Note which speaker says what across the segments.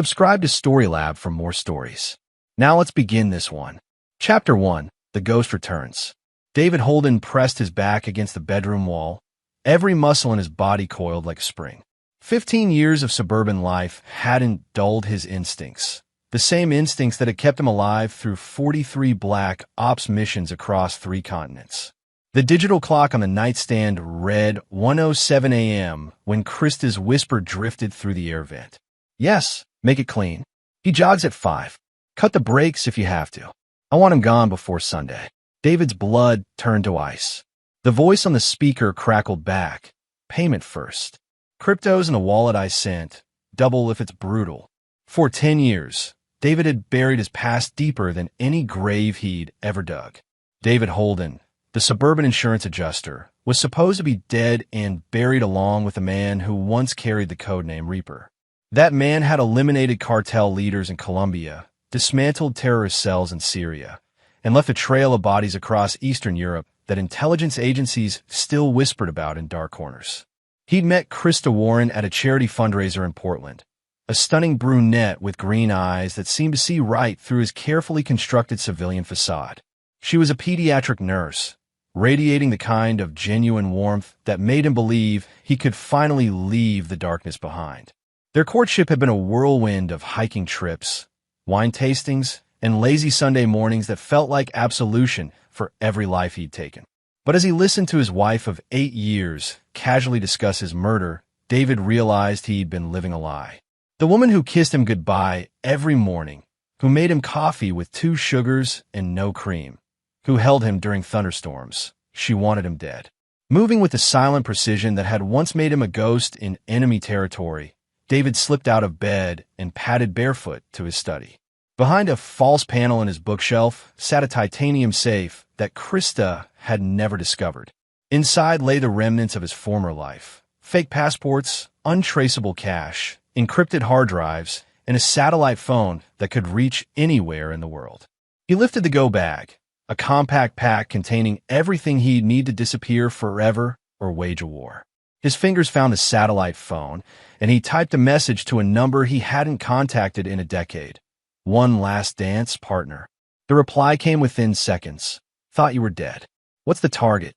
Speaker 1: Subscribe to Storylab for more stories. Now let's begin this one. Chapter 1. The Ghost Returns. David Holden pressed his back against the bedroom wall, every muscle in his body coiled like a spring. 15 years of suburban life hadn't dulled his instincts, the same instincts that had kept him alive through 43 black ops missions across 3 continents. The digital clock on the nightstand read 1:07 a.m. when Krista's whisper drifted through the air vent. Yes, make it clean. He jogs at 5. Cut the brakes if you have to. I want him gone before Sunday. David's blood turned to ice. The voice on the speaker crackled back. Payment first. Cryptos in a wallet I sent. Double if it's brutal. For 10 years, David had buried his past deeper than any grave he'd ever dug. David Holden, the suburban insurance adjuster, was supposed to be dead and buried along with a man who once carried the codename Reaper. That man had eliminated cartel leaders in Colombia, dismantled terrorist cells in Syria, and left a trail of bodies across Eastern Europe that intelligence agencies still whispered about in dark corners. He'd met Krista Warren at a charity fundraiser in Portland, a stunning brunette with green eyes that seemed to see right through his carefully constructed civilian facade. She was a pediatric nurse, radiating the kind of genuine warmth that made him believe he could finally leave the darkness behind. Their courtship had been a whirlwind of hiking trips, wine tastings, and lazy Sunday mornings that felt like absolution for every life he'd taken. But as he listened to his wife of 8 years casually discuss his murder, David realized he'd been living a lie. The woman who kissed him goodbye every morning, who made him coffee with 2 sugars and no cream, who held him during thunderstorms, she wanted him dead. Moving with the silent precision that had once made him a ghost in enemy territory, David slipped out of bed and padded barefoot to his study. Behind a false panel in his bookshelf sat a titanium safe that Krista had never discovered. Inside lay the remnants of his former life: fake passports, untraceable cash, encrypted hard drives, and a satellite phone that could reach anywhere in the world. He lifted the go bag, a compact pack containing everything he'd need to disappear forever or wage a war. His fingers found the satellite phone, and he typed a message to a number he hadn't contacted in a decade. One last dance, partner. The reply came within seconds. Thought you were dead. What's the target?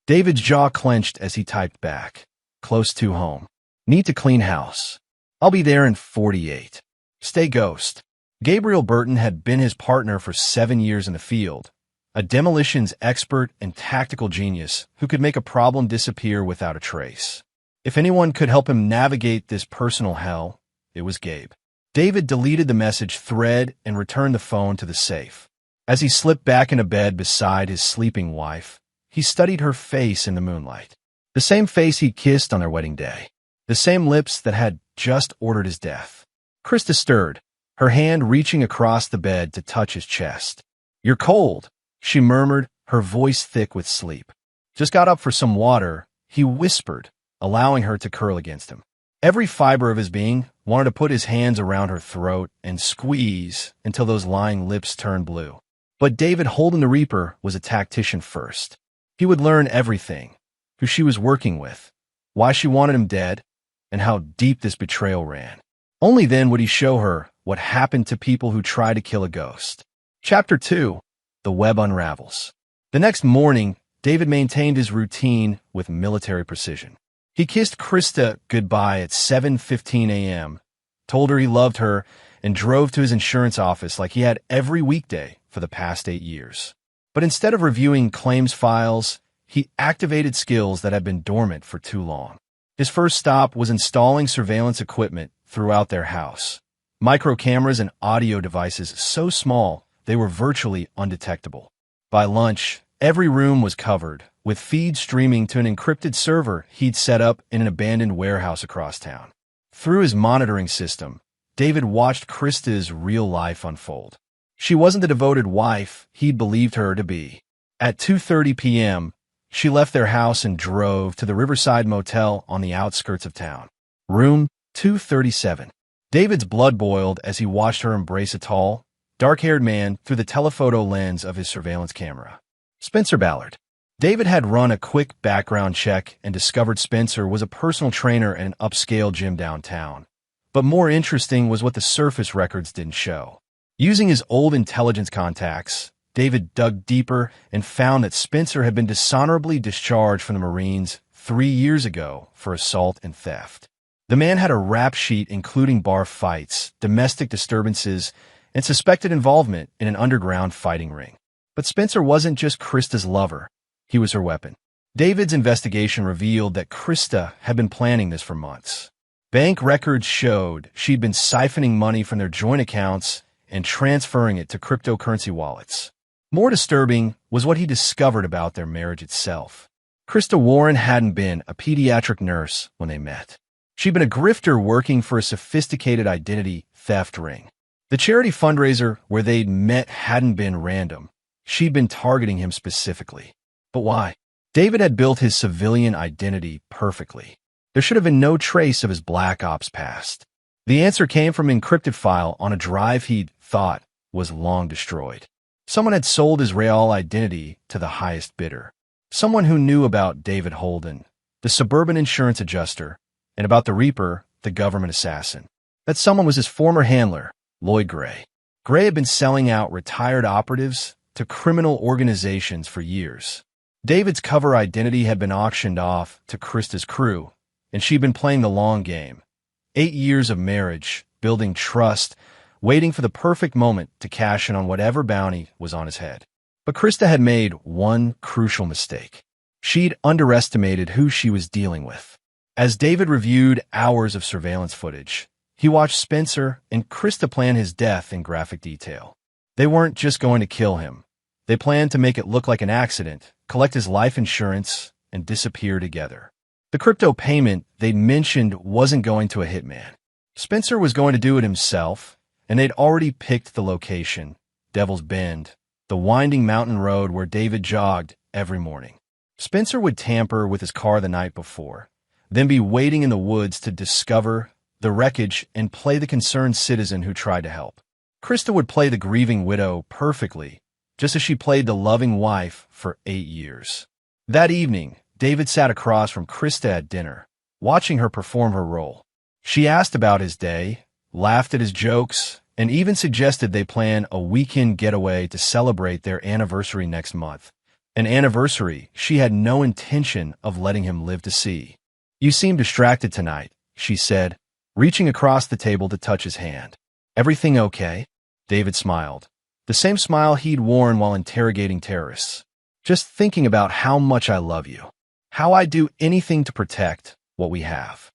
Speaker 1: David's jaw clenched as he typed back. Close to home. Need to clean house. I'll be there in 48. Stay ghost. Gabriel Burton had been his partner for 7 years in the field, a demolitions expert and tactical genius who could make a problem disappear without a trace. If anyone could help him navigate this personal hell, it was Gabe. David deleted the message thread and returned the phone to the safe. As he slipped back into bed beside his sleeping wife, he studied her face in the moonlight. The same face he'd kissed on their wedding day. The same lips that had just ordered his death. Krista stirred, her hand reaching across the bed to touch his chest. You're cold, she murmured, her voice thick with sleep. Just got up for some water, he whispered, allowing her to curl against him. Every fiber of his being wanted to put his hands around her throat and squeeze until those lying lips turned blue. But David Holden the Reaper was a tactician first. He would learn everything: who she was working with, why she wanted him dead, and how deep this betrayal ran. Only then would he show her what happened to people who try to kill a ghost. Chapter 2. The Web Unravels. The next morning, David maintained his routine with military precision. He kissed Krista goodbye at 7:15 a.m., told her he loved her, and drove to his insurance office like he had every weekday for the past 8 years. But instead of reviewing claims files, he activated skills that had been dormant for too long. His first stop was installing surveillance equipment throughout their house. Micro cameras and audio devices so small they were virtually undetectable. By lunch, every room was covered, with feeds streaming to an encrypted server he'd set up in an abandoned warehouse across town. Through his monitoring system, David watched Krista's real life unfold. She wasn't the devoted wife he'd believed her to be. At 2:30 p.m., she left their house and drove to the Riverside Motel on the outskirts of town. Room 237. David's blood boiled as he watched her embrace a tall, dark-haired man through the telephoto lens of his surveillance camera. Spencer Ballard. David had run a quick background check and discovered Spencer was a personal trainer at an upscale gym downtown, But more interesting was what the surface records didn't show. Using his old intelligence contacts, David dug deeper and found that Spencer had been dishonorably discharged from the Marines 3 years ago for assault and theft. The man had a rap sheet including bar fights, domestic disturbances, and suspected involvement in an underground fighting ring. But Spencer wasn't just Krista's lover. He was her weapon. David's investigation revealed that Krista had been planning this for months. Bank records showed she'd been siphoning money from their joint accounts and transferring it to cryptocurrency wallets. More disturbing was what he discovered about their marriage itself. Krista Warren hadn't been a pediatric nurse when they met. She'd been a grifter working for a sophisticated identity theft ring. The charity fundraiser where they'd met hadn't been random. She'd been targeting him specifically. But why? David had built his civilian identity perfectly. There should have been no trace of his Black Ops past. The answer came from an encrypted file on a drive he'd thought was long destroyed. Someone had sold his real identity to the highest bidder. Someone who knew about David Holden, the suburban insurance adjuster, and about the Reaper, the government assassin. That someone was his former handler, Lloyd Gray. Gray had been selling out retired operatives to criminal organizations for years. David's cover identity had been auctioned off to Krista's crew, and she'd been playing the long game. 8 years of marriage, building trust, waiting for the perfect moment to cash in on whatever bounty was on his head. But Krista had made one crucial mistake. She'd underestimated who she was dealing with. As David reviewed hours of surveillance footage, he watched Spencer and Krista plan his death in graphic detail. They weren't just going to kill him. They planned to make it look like an accident, collect his life insurance, and disappear together. The crypto payment they'd mentioned wasn't going to a hitman. Spencer was going to do it himself, and they'd already picked the location, Devil's Bend, the winding mountain road where David jogged every morning. Spencer would tamper with his car the night before, then be waiting in the woods to discover the wreckage and play the concerned citizen who tried to help. Krista would play the grieving widow perfectly, just as she played the loving wife for 8 years. That evening, David sat across from Krista at dinner, watching her perform her role. She asked about his day, laughed at his jokes, and even suggested they plan a weekend getaway to celebrate their anniversary next month. An anniversary she had no intention of letting him live to see. "You seem distracted tonight," she said, reaching across the table to touch his hand. "Everything okay?" David smiled, the same smile he'd worn while interrogating terrorists. "Just thinking about how much I love you. How I'd do anything to protect what we have."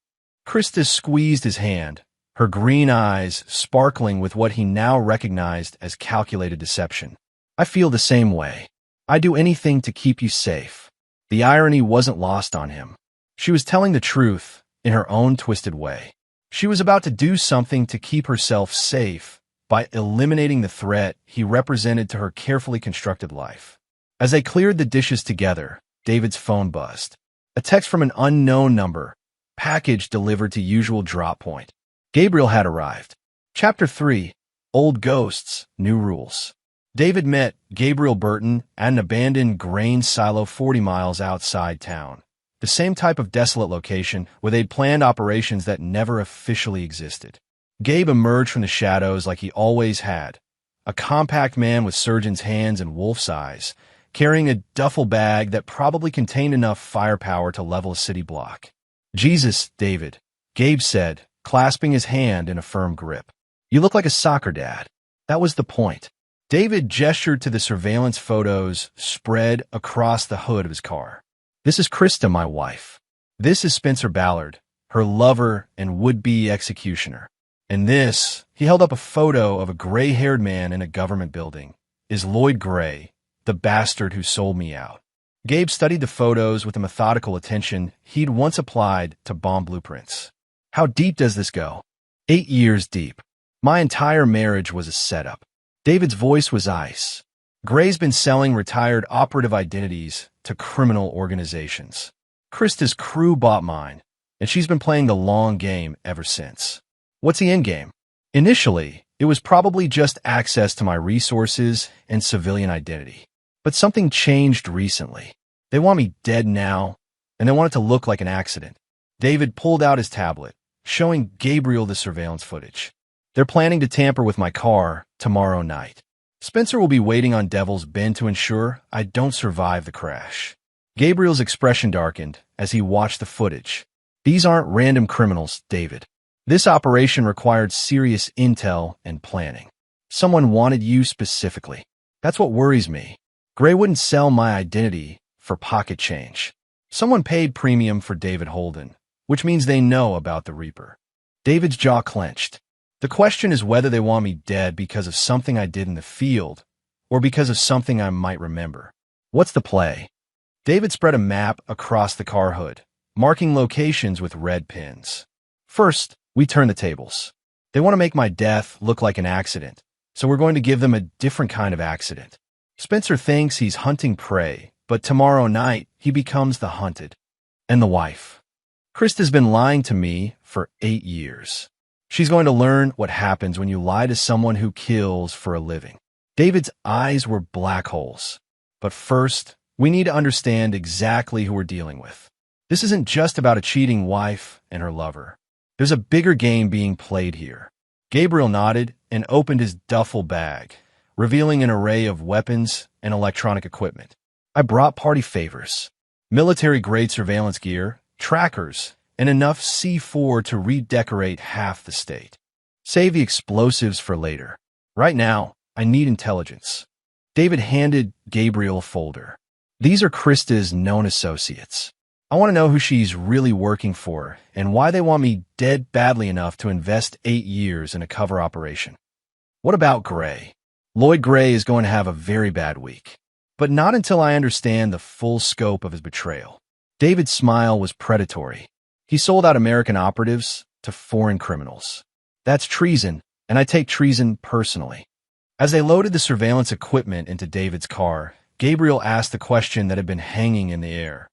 Speaker 1: Krista squeezed his hand, her green eyes sparkling with what he now recognized as calculated deception. "I feel the same way. I'd do anything to keep you safe." The irony wasn't lost on him. She was telling the truth in her own twisted way. She was about to do something to keep herself safe by eliminating the threat he represented to her carefully constructed life. As they cleared the dishes together, David's phone buzzed. A text from an unknown number, package delivered to usual drop point. Gabriel had arrived. Chapter 3, Old Ghosts, New Rules. David met Gabriel Burton at an abandoned grain silo 40 miles outside town. The same type of desolate location where they'd planned operations that never officially existed. Gabe emerged from the shadows like he always had, a compact man with surgeon's hands and wolf's eyes, carrying a duffel bag that probably contained enough firepower to level a city block. "Jesus, David," Gabe said, clasping his hand in a firm grip. "You look like a soccer dad." That was the point. David gestured to the surveillance photos spread across the hood of his car. "This is Krista, my wife. This is Spencer Ballard, her lover and would-be executioner. And this," he held up a photo of a gray-haired man in a government building, "is Lloyd Gray, the bastard who sold me out." Gabe studied the photos with the methodical attention he'd once applied to bomb blueprints. "How deep does this go?" 8 years deep. My entire marriage was a setup." David's voice was ice. "Gray's been selling retired operative identities to criminal organizations. Krista's crew bought mine, and she's been playing the long game ever since." "What's the end game?" "Initially, it was probably just access to my resources and civilian identity. But something changed recently. They want me dead now, and they want it to look like an accident." David pulled out his tablet, showing Gabriel the surveillance footage. They're planning to tamper with my car tomorrow night. Spencer will be waiting on Devil's Bend to ensure I don't survive the crash. Gabriel's expression darkened as he watched the footage. These aren't random criminals, David. This operation required serious intel and planning. Someone wanted you specifically. That's what worries me. Gray wouldn't sell my identity for pocket change. Someone paid premium for David Holden, which means they know about the Reaper. David's jaw clenched. The question is whether they want me dead because of something I did in the field or because of something I might remember. What's the play? David spread a map across the car hood, marking locations with red pins. First, we turn the tables. They want to make my death look like an accident, so we're going to give them a different kind of accident. Spencer thinks he's hunting prey, but tomorrow night he becomes the hunted. And the wife. Krista's been lying to me for 8 years. She's going to learn what happens when you lie to someone who kills for a living. David's eyes were black holes. But first, we need to understand exactly who we're dealing with. This isn't just about a cheating wife and her lover. There's a bigger game being played here. Gabriel nodded and opened his duffel bag, revealing an array of weapons and electronic equipment. I brought party favors, military-grade surveillance gear, trackers, and enough C4 to redecorate half the state. Save the explosives for later. Right now, I need intelligence. David handed Gabriel a folder. These are Krista's known associates. I want to know who she's really working for and why they want me dead badly enough to invest 8 years in a cover operation. What about Gray? Lloyd Gray is going to have a very bad week, but not until I understand the full scope of his betrayal. David's smile was predatory. He sold out American operatives to foreign criminals. That's treason, and I take treason personally. As they loaded the surveillance equipment into David's car, Gabriel asked the question that had been hanging in the air.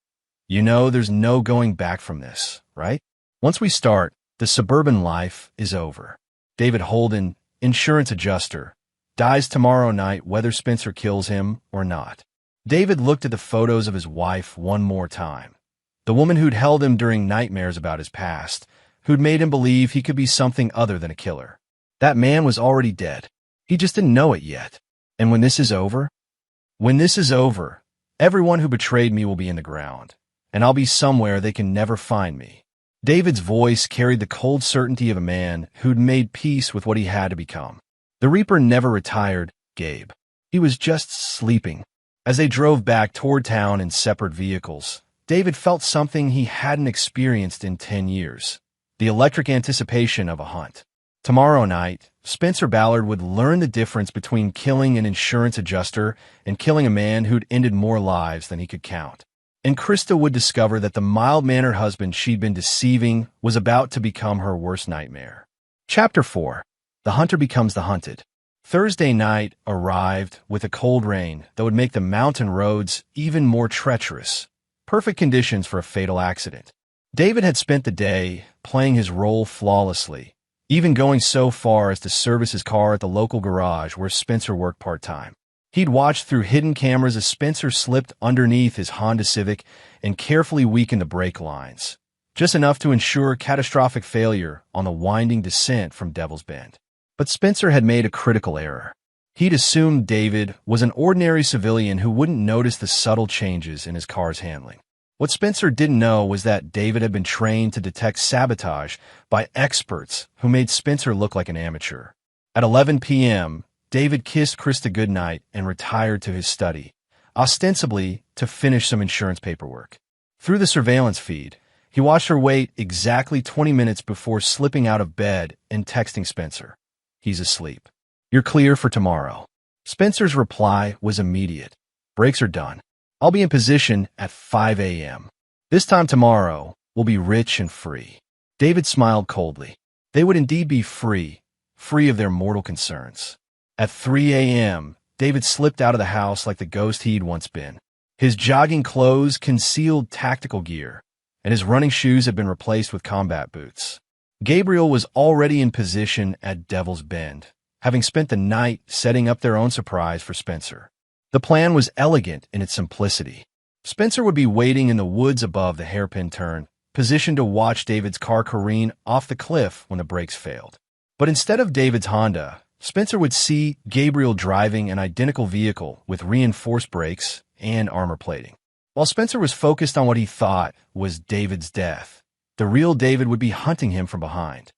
Speaker 1: You know there's no going back from this, right? Once we start, the suburban life is over. David Holden, insurance adjuster, dies tomorrow night whether Spencer kills him or not. David looked at the photos of his wife one more time. The woman who'd held him during nightmares about his past, who'd made him believe he could be something other than a killer. That man was already dead. He just didn't know it yet. And when this is over, everyone who betrayed me will be in the ground, and I'll be somewhere they can never find me. David's voice carried the cold certainty of a man who'd made peace with what he had to become. The Reaper never retired, Gabe. He was just sleeping. As they drove back toward town in separate vehicles, David felt something he hadn't experienced in 10 years. The electric anticipation of a hunt. Tomorrow night, Spencer Ballard would learn the difference between killing an insurance adjuster and killing a man who'd ended more lives than he could count. And Krista would discover that the mild-mannered husband she'd been deceiving was about to become her worst nightmare. Chapter 4. The Hunter Becomes the Hunted. Thursday night arrived with a cold rain that would make the mountain roads even more treacherous. Perfect conditions for a fatal accident. David had spent the day playing his role flawlessly, even going so far as to service his car at the local garage where Spencer worked part-time. He'd watched through hidden cameras as Spencer slipped underneath his Honda Civic and carefully weakened the brake lines, just enough to ensure catastrophic failure on the winding descent from Devil's Bend. But Spencer had made a critical error. He'd assumed David was an ordinary civilian who wouldn't notice the subtle changes in his car's handling. What Spencer didn't know was that David had been trained to detect sabotage by experts who made Spencer look like an amateur. At 11 p.m., David kissed Krista goodnight and retired to his study, ostensibly to finish some insurance paperwork. Through the surveillance feed, he watched her wait exactly 20 minutes before slipping out of bed and texting Spencer. He's asleep. You're clear for tomorrow. Spencer's reply was immediate. Brakes are done. I'll be in position at 5 a.m. This time tomorrow, we'll be rich and free. David smiled coldly. They would indeed be free of their mortal concerns. At 3 a.m., David slipped out of the house like the ghost he'd once been. His jogging clothes concealed tactical gear, and his running shoes had been replaced with combat boots. Gabriel was already in position at Devil's Bend, having spent the night setting up their own surprise for Spencer. The plan was elegant in its simplicity. Spencer would be waiting in the woods above the hairpin turn, positioned to watch David's car careen off the cliff when the brakes failed. But instead of David's Honda, Spencer would see Gabriel driving an identical vehicle with reinforced brakes and armor plating. While Spencer was focused on what he thought was David's death, the real David would be hunting him from behind.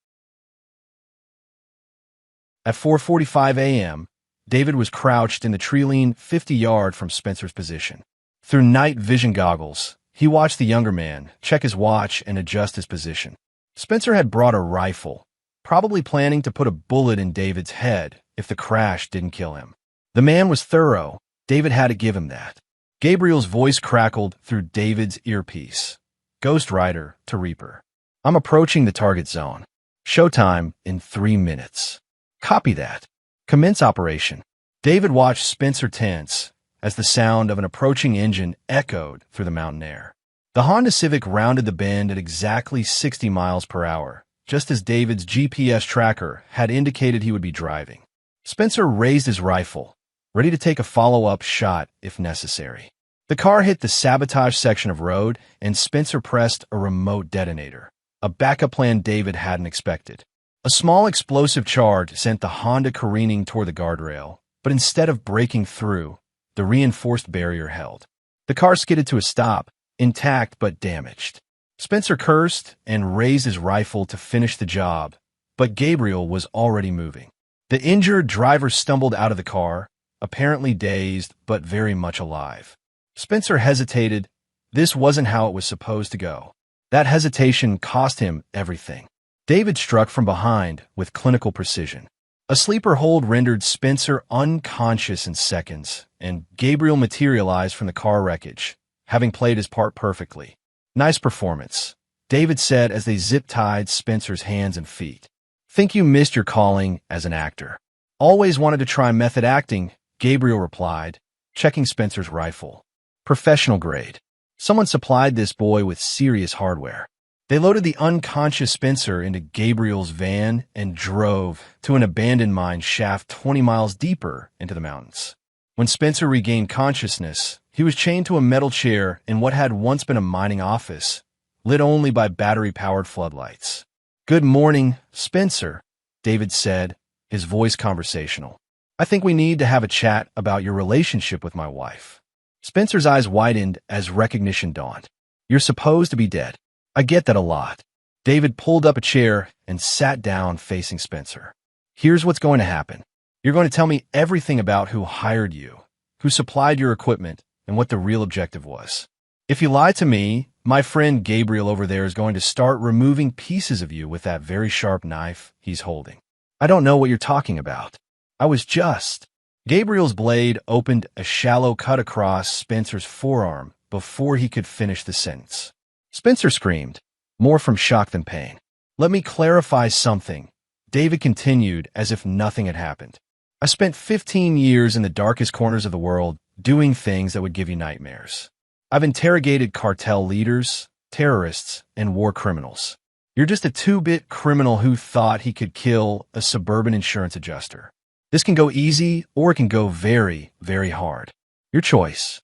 Speaker 1: At 4:45 a.m., David was crouched in the tree line 50 yards from Spencer's position. Through night vision goggles, he watched the younger man check his watch and adjust his position. Spencer had brought a rifle, probably planning to put a bullet in David's head if the crash didn't kill him. The man was thorough. David had to give him that. Gabriel's voice crackled through David's earpiece. Ghost Rider to Reaper. I'm approaching the target zone. Showtime in 3 minutes. Copy that. Commence operation. David watched Spencer tense as the sound of an approaching engine echoed through the mountain air. The Honda Civic rounded the bend at exactly 60 miles per hour, just as David's GPS tracker had indicated he would be driving. Spencer raised his rifle, ready to take a follow-up shot if necessary. The car hit the sabotage section of road, and Spencer pressed a remote detonator, a backup plan David hadn't expected. A small explosive charge sent the Honda careening toward the guardrail, but instead of breaking through, the reinforced barrier held. The car skidded to a stop, intact but damaged. Spencer cursed and raised his rifle to finish the job, but Gabriel was already moving. The injured driver stumbled out of the car, apparently dazed but very much alive. Spencer hesitated. This wasn't how it was supposed to go. That hesitation cost him everything. David struck from behind with clinical precision. A sleeper hold rendered Spencer unconscious in seconds, and Gabriel materialized from the car wreckage, having played his part perfectly. Nice performance, David said as they zip-tied Spencer's hands and feet. Think you missed your calling as an actor. Always wanted to try method acting, Gabriel replied, checking Spencer's rifle. Professional grade. Someone supplied this boy with serious hardware. They loaded the unconscious Spencer into Gabriel's van and drove to an abandoned mine shaft 20 miles deeper into the mountains. When Spencer regained consciousness, he was chained to a metal chair in what had once been a mining office, lit only by battery-powered floodlights. Good morning, Spencer, David said, his voice conversational. I think we need to have a chat about your relationship with my wife. Spencer's eyes widened as recognition dawned. You're supposed to be dead. I get that a lot. David pulled up a chair and sat down facing Spencer. Here's what's going to happen. You're going to tell me everything about who hired you, who supplied your equipment, and what the real objective was. If you lie to me, my friend Gabriel over there is going to start removing pieces of you with that very sharp knife he's holding. I don't know what you're talking about. I was just... Gabriel's blade opened a shallow cut across Spencer's forearm before he could finish the sentence. Spencer screamed, more from shock than pain. Let me clarify something, David continued as if nothing had happened. I spent 15 years in the darkest corners of the world doing things that would give you nightmares. I've interrogated cartel leaders, terrorists, and war criminals. You're just a two-bit criminal who thought he could kill a suburban insurance adjuster. This can go easy or it can go very, very hard. Your choice.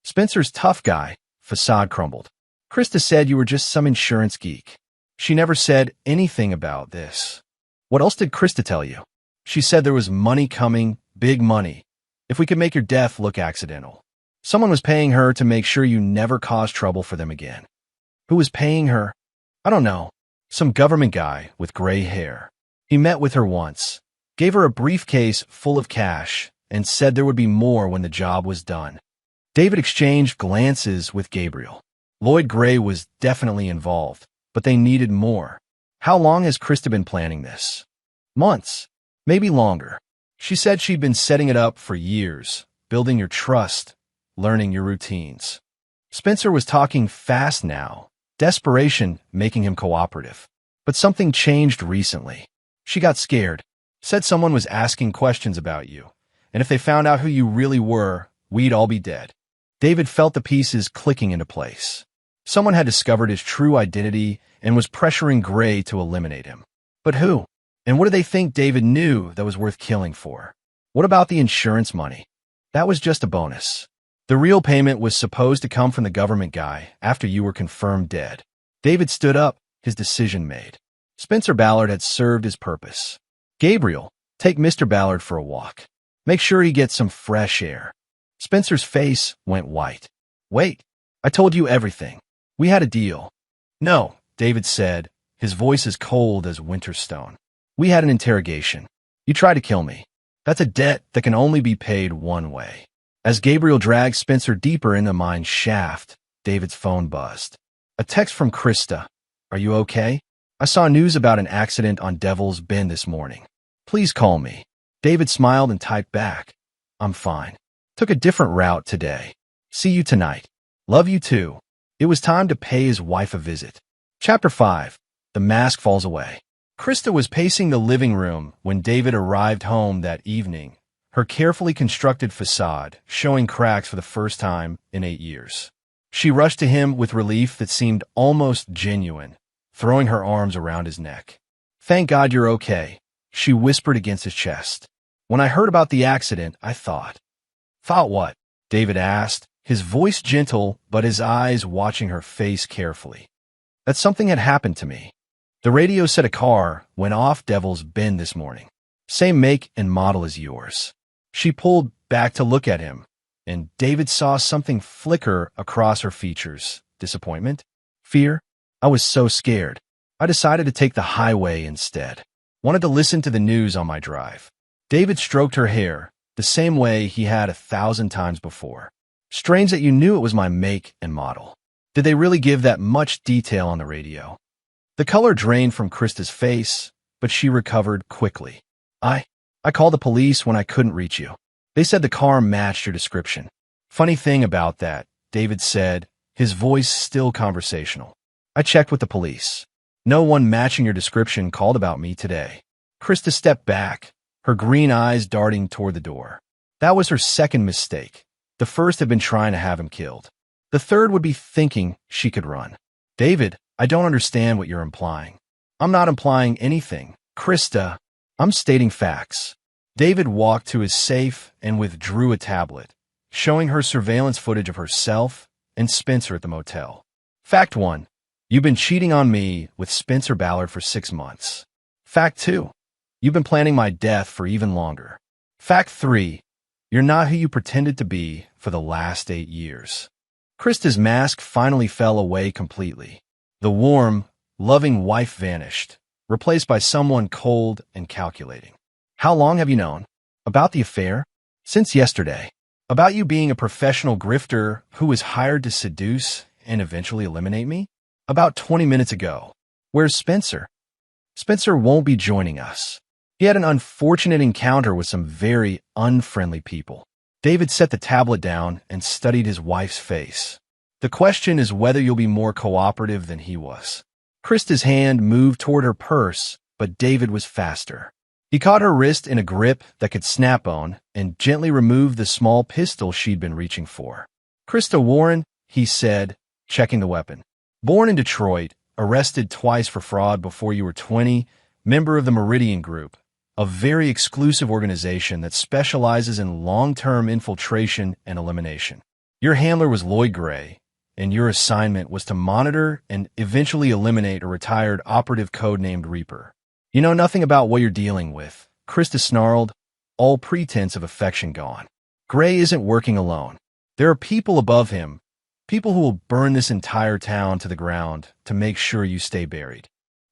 Speaker 1: Spencer's tough guy facade crumbled. Krista said you were just some insurance geek. She never said anything about this. What else did Krista tell you? She said there was money coming, big money, if we could make your death look accidental. Someone was paying her to make sure you never caused trouble for them again. Who was paying her? I don't know. Some government guy with gray hair. He met with her once, gave her a briefcase full of cash, and said there would be more when the job was done. David exchanged glances with Gabriel. Lloyd Gray was definitely involved, but they needed more. How long has Krista been planning this? Months, maybe longer. She said she'd been setting it up for years, building your trust, learning your routines. Spencer was talking fast now, desperation making him cooperative. But something changed recently. She got scared, said someone was asking questions about you, and if they found out who you really were, we'd all be dead. David felt the pieces clicking into place. Someone had discovered his true identity and was pressuring Gray to eliminate him. But who? And what did they think David knew that was worth killing for? What about the insurance money? That was just a bonus. The real payment was supposed to come from the government guy after you were confirmed dead. David stood up, his decision made. Spencer Ballard had served his purpose. Gabriel, take Mr. Ballard for a walk. Make sure he gets some fresh air. Spencer's face went white. Wait, I told you everything. We had a deal. No, David said, his voice as cold as winter stone. We had an interrogation. You tried to kill me. That's a debt that can only be paid one way. As Gabriel dragged Spencer deeper in the mine shaft, David's phone buzzed. A text from Krista. Are you okay? I saw news about an accident on Devil's Bend this morning. Please call me. David smiled and typed back. I'm fine. Took a different route today. See you tonight. Love you too. It was time to pay his wife a visit. Chapter 5. The mask falls away. Krista was pacing the living room when David arrived home that evening, her carefully constructed facade showing cracks for the first time in 8 years. She rushed to him with relief that seemed almost genuine, throwing her arms around his neck. Thank God you're okay, she whispered against his chest. When I heard about the accident, I thought. Thought what? David asked, his voice gentle but his eyes watching her face carefully. That something had happened to me. The radio said a car went off Devil's Bend this morning. Same make and model as yours. She pulled back to look at him, and David saw something flicker across her features. Disappointment? Fear? I was so scared. I decided to take the highway instead. Wanted to listen to the news on my drive. David stroked her hair, the same way he had 1,000 times before. Strange that you knew it was my make and model. Did they really give that much detail on the radio? The color drained from Krista's face, but she recovered quickly. I called the police when I couldn't reach you. They said the car matched your description. Funny thing about that, David said, his voice still conversational. I checked with the police. No one matching your description called about me today. Krista stepped back, her green eyes darting toward the door. That was her second mistake. The first had been trying to have him killed. The third would be thinking she could run. David, I don't understand what you're implying. I'm not implying anything. Krista, I'm stating facts. David walked to his safe and withdrew a tablet, showing her surveillance footage of herself and Spencer at the motel. Fact 1. You've been cheating on me with Spencer Ballard for 6 months. Fact 2. You've been planning my death for even longer. Fact 3. You're not who you pretended to be for the last 8 years. Krista's mask finally fell away completely. The warm, loving wife vanished, replaced by someone cold and calculating. How long have you known? About the affair? Since yesterday. About you being a professional grifter who was hired to seduce and eventually eliminate me? About 20 minutes ago. Where's Spencer? Spencer won't be joining us. He had an unfortunate encounter with some very unfriendly people. David set the tablet down and studied his wife's face. The question is whether you'll be more cooperative than he was. Krista's hand moved toward her purse, but David was faster. He caught her wrist in a grip that could snap on and gently removed the small pistol she'd been reaching for. Krista Warren, he said, checking the weapon. Born in Detroit, arrested twice for fraud before you were 20, member of the Meridian Group, a very exclusive organization that specializes in long-term infiltration and elimination. Your handler was Lloyd Gray, and your assignment was to monitor and eventually eliminate a retired operative codenamed Reaper. You know nothing about what you're dealing with, Krista snarled, all pretense of affection gone. Gray isn't working alone. There are people above him, people who will burn this entire town to the ground to make sure you stay buried.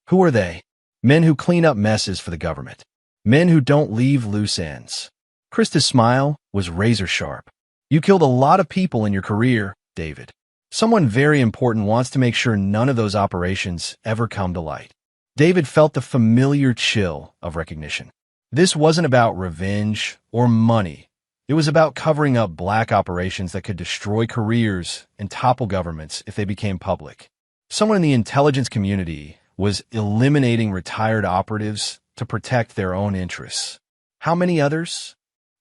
Speaker 1: Who are they? Men who clean up messes for the government. Men who don't leave loose ends. Krista's smile was razor sharp. You killed a lot of people in your career, David. Someone very important wants to make sure none of those operations ever come to light. David felt the familiar chill of recognition. This wasn't about revenge or money. It was about covering up black operations that could destroy careers and topple governments if they became public. Someone in the intelligence community was eliminating retired operatives to protect their own interests. How many others?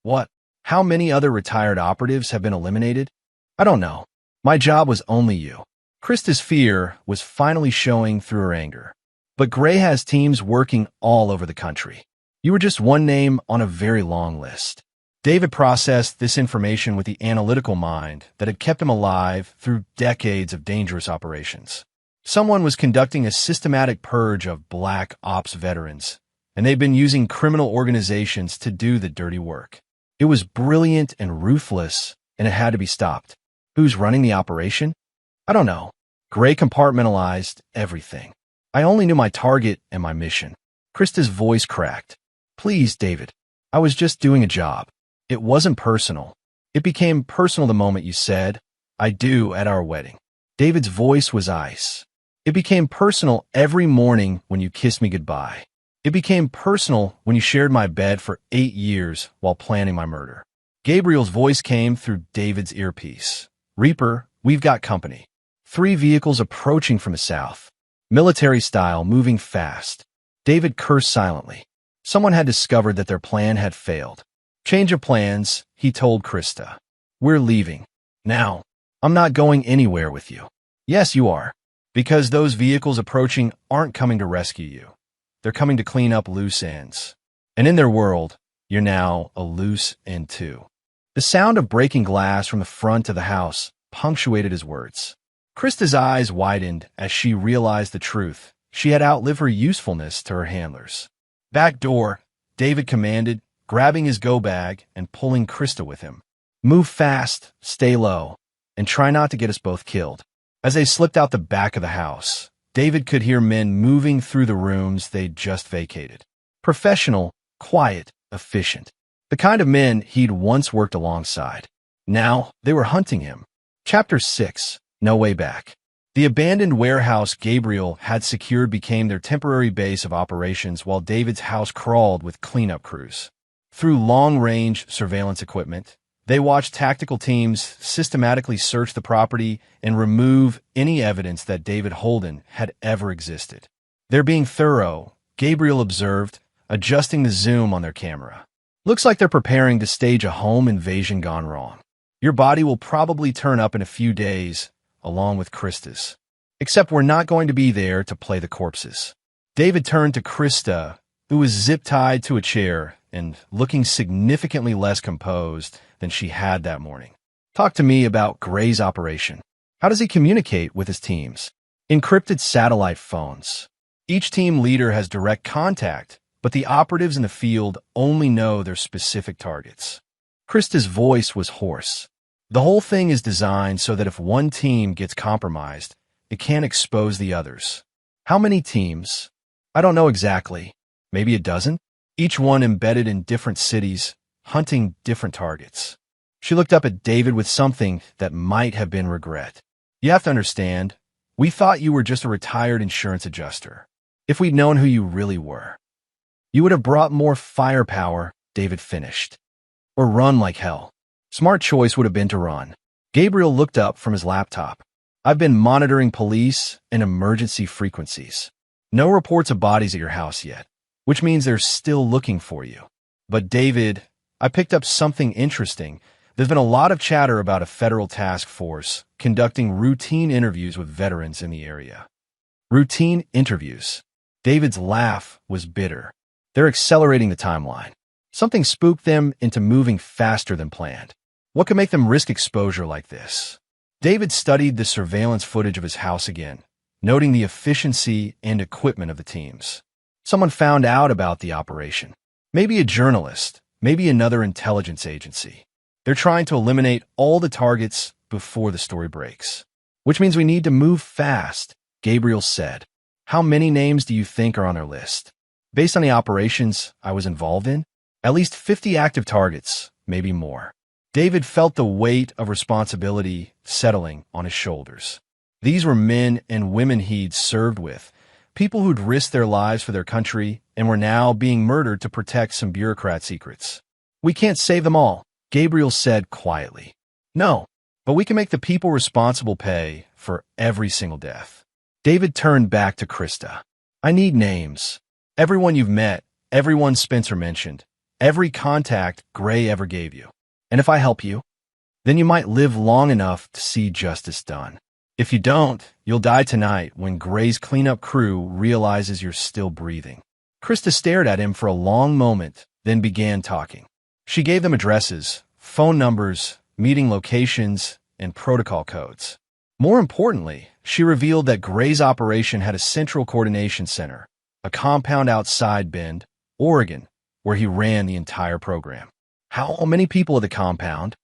Speaker 1: What? How many other retired operatives have been eliminated? I don't know. My job was only you. Krista's fear was finally showing through her anger. But Gray has teams working all over the country. You were just one name on a very long list. David processed this information with the analytical mind that had kept him alive through decades of dangerous operations. Someone was conducting a systematic purge of black ops veterans, and they'd been using criminal organizations to do the dirty work. It was brilliant and ruthless, and it had to be stopped. Who's running the operation? I don't know. Gray compartmentalized everything. I only knew my target and my mission. Krista's voice cracked. Please, David. I was just doing a job. It wasn't personal. It became personal the moment you said, I do at our wedding. David's voice was ice. It became personal every morning when you kissed me goodbye. It became personal when you shared my bed for 8 years while planning my murder. Gabriel's voice came through David's earpiece. Reaper, we've got company. 3 vehicles approaching from the south. Military style, moving fast. David cursed silently. Someone had discovered that their plan had failed. Change of plans, he told Krista. We're leaving. Now. I'm not going anywhere with you. Yes, you are. Because those vehicles approaching aren't coming to rescue you. They're coming to clean up loose ends. And in their world, you're now a loose end too. The sound of breaking glass from the front of the house punctuated his words. Krista's eyes widened as she realized the truth. She had outlived her usefulness to her handlers. Back door, David commanded, grabbing his go bag and pulling Krista with him. Move fast, stay low, and try not to get us both killed. As they slipped out the back of the house, David could hear men moving through the rooms they'd just vacated. Professional, quiet, efficient. The kind of men he'd once worked alongside. Now, they were hunting him. Chapter 6. No Way Back. The abandoned warehouse Gabriel had secured became their temporary base of operations while David's house crawled with cleanup crews. Through long-range surveillance equipment, they watched tactical teams systematically search the property and remove any evidence that David Holden had ever existed. They're being thorough, Gabriel observed, adjusting the zoom on their camera. Looks like they're preparing to stage a home invasion gone wrong. Your body will probably turn up in a few days, along with Krista's. Except we're not going to be there to play the corpses. David turned to Krista, who was zip-tied to a chair and looking significantly less composed than she had that morning. Talk to me about Gray's operation. How does he communicate with his teams? Encrypted satellite phones. Each team leader has direct contact, but the operatives in the field only know their specific targets. Krista's voice was hoarse. The whole thing is designed so that if one team gets compromised, it can't expose the others. How many teams? I don't know exactly. Maybe a dozen? Each one embedded in different cities, hunting different targets. She looked up at David with something that might have been regret. You have to understand, we thought you were just a retired insurance adjuster. If we'd known who you really were, you would have brought more firepower, David finished. Or run like hell. Smart choice would have been to run. Gabriel looked up from his laptop. I've been monitoring police and emergency frequencies. No reports of bodies at your house yet, which means they're still looking for you. But David, I picked up something interesting. There's been a lot of chatter about a federal task force conducting routine interviews with veterans in the area. Routine interviews. David's laugh was bitter. They're accelerating the timeline. Something spooked them into moving faster than planned. What could make them risk exposure like this? David studied the surveillance footage of his house again, noting the efficiency and equipment of the teams. Someone found out about the operation. Maybe a journalist, maybe another intelligence agency. They're trying to eliminate all the targets before the story breaks. Which means we need to move fast, Gabriel said. How many names do you think are on their list? Based on the operations I was involved in, at least 50 active targets, maybe more. David felt the weight of responsibility settling on his shoulders. These were men and women he'd served with, people who'd risked their lives for their country and were now being murdered to protect some bureaucrat secrets. We can't save them all, Gabriel said quietly. No, but we can make the people responsible pay for every single death. David turned back to Krista. I need names. Everyone you've met, everyone Spencer mentioned, every contact Gray ever gave you. And if I help you, then you might live long enough to see justice done. If you don't, you'll die tonight when Gray's cleanup crew realizes you're still breathing. Krista stared at him for a long moment, then began talking. She gave them addresses, phone numbers, meeting locations, and protocol codes. More importantly, she revealed that Gray's operation had a central coordination center, a compound outside Bend, Oregon, where he ran the entire program. How many people at the compound?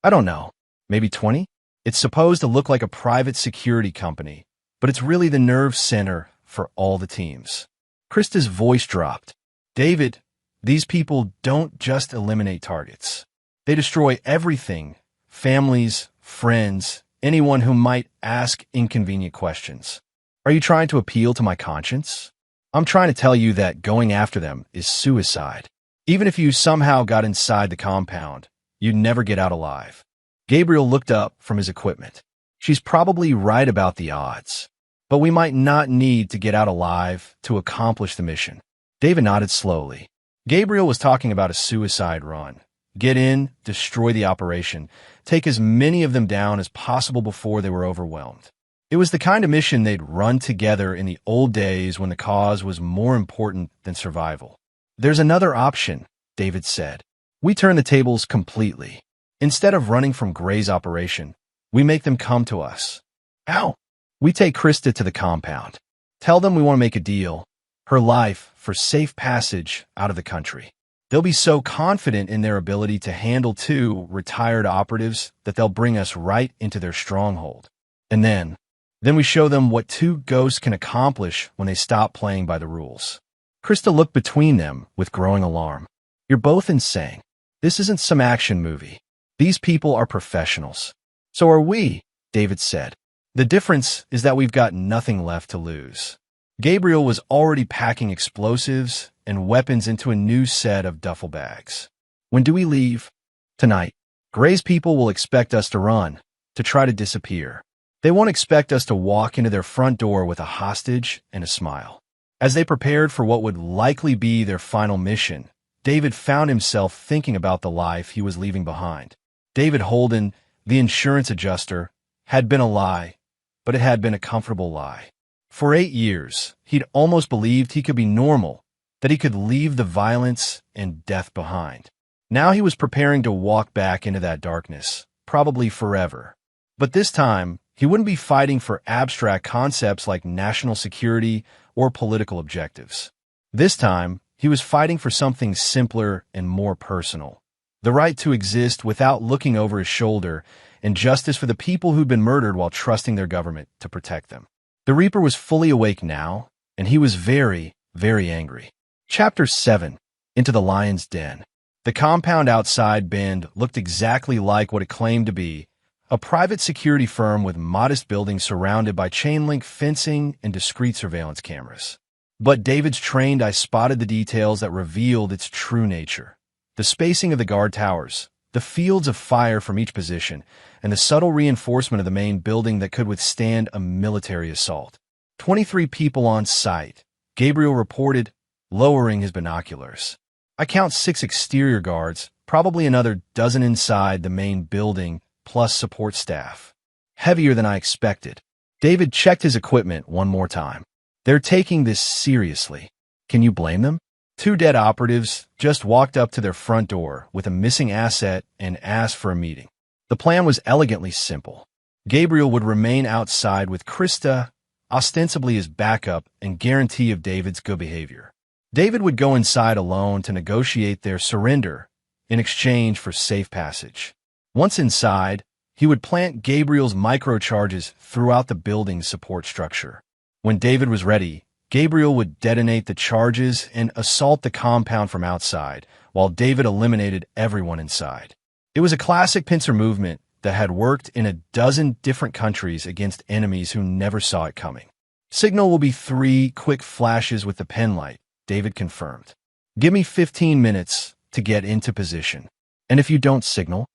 Speaker 1: I don't know. Maybe 20? It's supposed to look like a private security company, but it's really the nerve center for all the teams. Krista's voice dropped. David, these people don't just eliminate targets. They destroy everything: families, friends, anyone who might ask inconvenient questions. Are you trying to appeal to my conscience? I'm trying to tell you that going after them is suicide. Even if you somehow got inside the compound, you'd never get out alive. Gabriel looked up from his equipment. She's probably right about the odds, but we might not need to get out alive to accomplish the mission. David nodded slowly. Gabriel was talking about a suicide run. Get in, destroy the operation, take as many of them down as possible before they were overwhelmed. It was the kind of mission they'd run together in the old days when the cause was more important than survival. There's another option, David said. We turn the tables completely. Instead of running from Gray's operation, we make them come to us. Ow! We take Krista to the compound. Tell them we want to make a deal, her life for safe passage out of the country. They'll be so confident in their ability to handle 2 retired operatives that they'll bring us right into their stronghold. And then we show them what 2 ghosts can accomplish when they stop playing by the rules. Krista looked between them with growing alarm. You're both insane. This isn't some action movie. These people are professionals. So are we, David said. The difference is that we've got nothing left to lose. Gabriel was already packing explosives and weapons into a new set of duffel bags. When do we leave? Tonight. Gray's people will expect us to run, to try to disappear. They won't expect us to walk into their front door with a hostage and a smile. As they prepared for what would likely be their final mission, David found himself thinking about the life he was leaving behind. David Holden, the insurance adjuster, had been a lie, but it had been a comfortable lie. For 8 years, he'd almost believed he could be normal, that he could leave the violence and death behind. Now he was preparing to walk back into that darkness, probably forever. But this time, he wouldn't be fighting for abstract concepts like national security or political objectives. This time, he was fighting for something simpler and more personal. The right to exist without looking over his shoulder, and justice for the people who'd been murdered while trusting their government to protect them. The Reaper was fully awake now, and he was very, very angry. Chapter 7. Into the Lion's Den. The compound outside Bend looked exactly like what it claimed to be, a private security firm with modest buildings surrounded by chain-link fencing and discreet surveillance cameras. But David's trained eye spotted the details that revealed its true nature. The spacing of the guard towers, the fields of fire from each position, and the subtle reinforcement of the main building that could withstand a military assault. 23 people on site, Gabriel reported, lowering his binoculars. I count 6 exterior guards, probably another dozen inside the main building, plus support staff. Heavier than I expected. David checked his equipment one more time. They're taking this seriously. Can you blame them? 2 dead operatives just walked up to their front door with a missing asset and asked for a meeting. The plan was elegantly simple. Gabriel would remain outside with Krista, ostensibly as backup and guarantee of David's good behavior. David would go inside alone to negotiate their surrender in exchange for safe passage. Once inside, he would plant Gabriel's microcharges throughout the building's support structure. When David was ready, Gabriel would detonate the charges and assault the compound from outside, while David eliminated everyone inside. It was a classic pincer movement that had worked in a dozen different countries against enemies who never saw it coming. Signal will be 3 quick flashes with the penlight, David confirmed. Give me 15 minutes to get into position. And if you don't signal,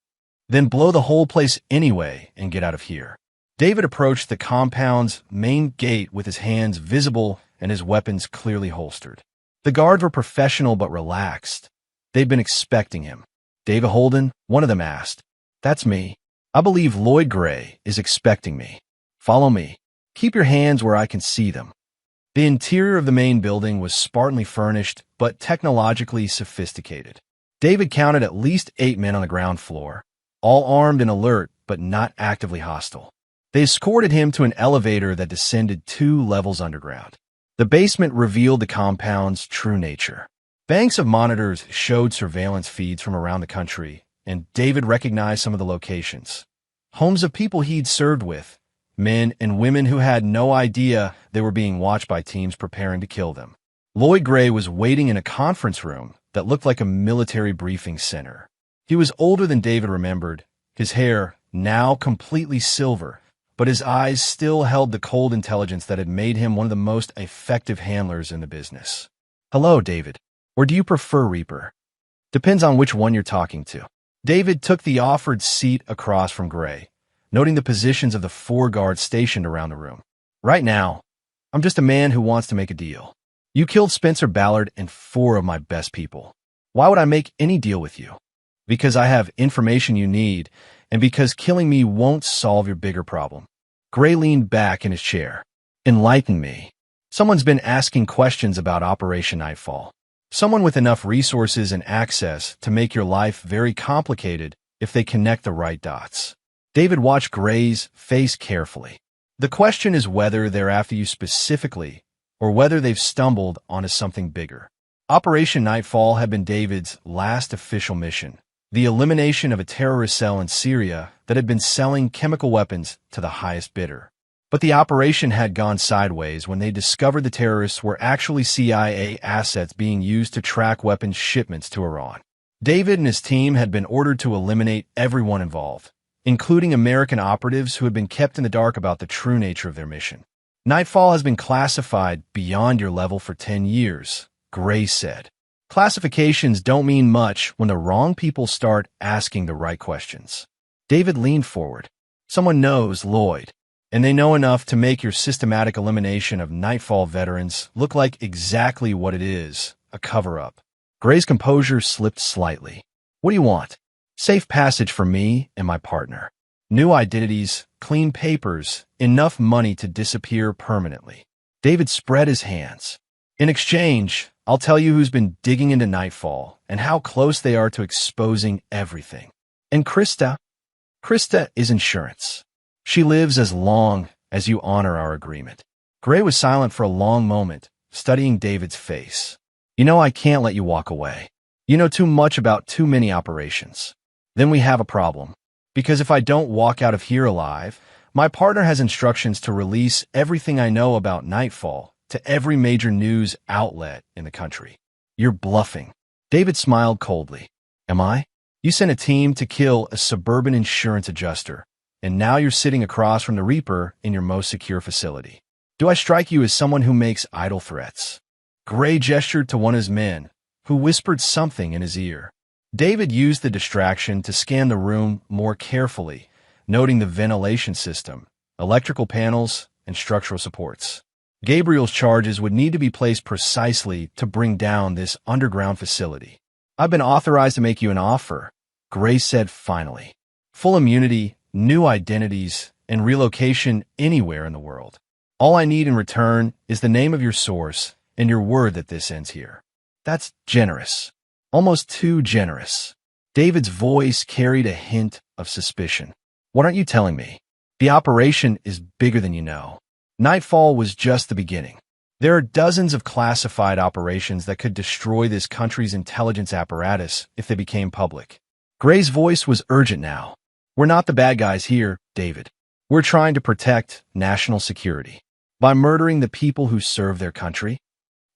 Speaker 1: then blow the whole place anyway and get out of here. David approached the compound's main gate with his hands visible and his weapons clearly holstered. The guards were professional but relaxed. They'd been expecting him. David Holden, one of them asked. That's me. I believe Lloyd Gray is expecting me. Follow me. Keep your hands where I can see them. The interior of the main building was spartanly furnished but technologically sophisticated. David counted at least 8 men on the ground floor, all armed and alert but not actively hostile. They escorted him to an elevator that descended 2 levels underground. The basement revealed the compound's true nature. Banks of monitors showed surveillance feeds from around the country, and David recognized some of the locations. Homes of people he'd served with, men and women who had no idea they were being watched by teams preparing to kill them. Lloyd Gray was waiting in a conference room that looked like a military briefing center. He was older than David remembered, his hair now completely silver, but his eyes still held the cold intelligence that had made him one of the most effective handlers in the business. "Hello, David. Or do you prefer Reaper?" "Depends on which one you're talking to." David took the offered seat across from Gray, noting the positions of the 4 guards stationed around the room. "Right now, I'm just a man who wants to make a deal. You killed Spencer Ballard and 4 of my best people. Why would I make any deal with you? Because I have information you need, and because killing me won't solve your bigger problem." Gray leaned back in his chair. "Enlighten me. Someone's been asking questions about Operation Nightfall. Someone with enough resources and access to make your life very complicated if they connect the right dots." David watched Gray's face carefully. "The question is whether they're after you specifically, or whether they've stumbled onto something bigger." Operation Nightfall had been David's last official mission, the elimination of a terrorist cell in Syria that had been selling chemical weapons to the highest bidder. But the operation had gone sideways when they discovered the terrorists were actually CIA assets being used to track weapons shipments to Iran. David and his team had been ordered to eliminate everyone involved, including American operatives who had been kept in the dark about the true nature of their mission. "Nightfall has been classified beyond your level for 10 years, Gray said. "Classifications don't mean much when the wrong people start asking the right questions." David leaned forward. "Someone knows Lloyd, and they know enough to make your systematic elimination of Nightfall veterans look like exactly what it is, a cover-up." Gray's composure slipped slightly. "What do you want?" "Safe passage for me and my partner. New identities, clean papers, enough money to disappear permanently." David spread his hands. "In exchange, I'll tell you who's been digging into Nightfall and how close they are to exposing everything. And Krista is insurance. She lives as long as you honor our agreement." Gray was silent for a long moment, studying David's face. "You know I can't let you walk away. You know too much about too many operations. Then we have a problem. Because if I don't walk out of here alive, my partner has instructions to release everything I know about Nightfall to every major news outlet in the country." "You're bluffing." David smiled coldly. "Am I? You sent a team to kill a suburban insurance adjuster, and now you're sitting across from the Reaper in your most secure facility. Do I strike you as someone who makes idle threats?" Gray gestured to one of his men, who whispered something in his ear. David used the distraction to scan the room more carefully, noting the ventilation system, electrical panels, and structural supports. Gabriel's charges would need to be placed precisely to bring down this underground facility. "I've been authorized to make you an offer," Gray said finally. "Full immunity, new identities, and relocation anywhere in the world. All I need in return is the name of your source and your word that this ends here." "That's generous. Almost too generous." David's voice carried a hint of suspicion. "What aren't you telling me? The operation is bigger than you know. Nightfall was just the beginning. There are dozens of classified operations that could destroy this country's intelligence apparatus if they became public." Gray's voice was urgent now. "We're not the bad guys here, David. We're trying to protect national security. By murdering the people who serve their country?